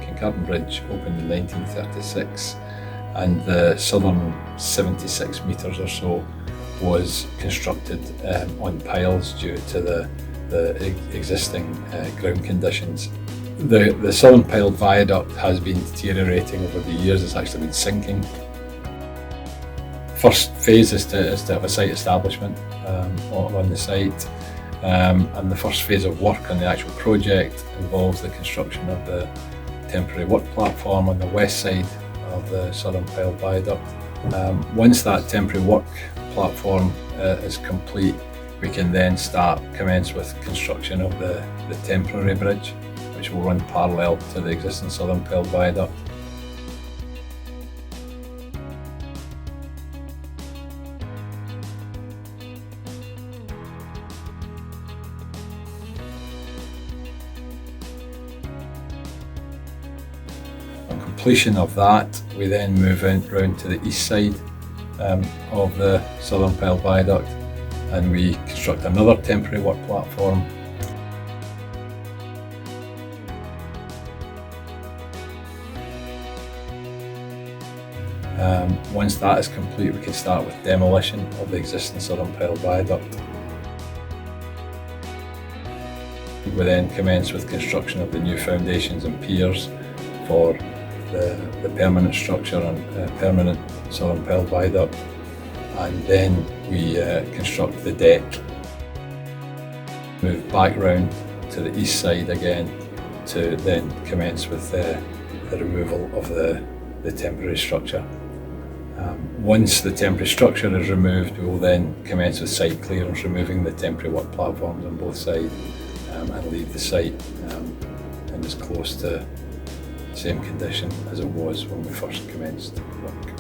Kincardine Bridge opened in 1936, and the southern 76 metres or so was constructed on piles due to the existing ground conditions. The southern piled viaduct has been deteriorating over the years. It's actually been sinking. First phase is to have a site establishment on the site, and the first phase of work on the actual project involves the construction of the temporary work platform on the west side of the southern piled viaduct. Once that temporary work platform is complete, we can then commence with construction of the temporary bridge, which will run parallel to the existing southern piled viaduct. On completion of that, we then move round to the east side of the southern piled viaduct, and we construct another temporary work platform. Once that is complete, we can start with demolition of the existing southern piled viaduct. We then commence with construction of the new foundations and piers for the permanent structure and permanent southern piled viaduct, and then we construct the deck. Move back round to the east side again to then commence with the removal of the temporary structure. Once the temporary structure is removed, we will then commence with site clearance, removing the temporary work platforms on both sides, and leave the site in as close to the same condition as it was when we first commenced work.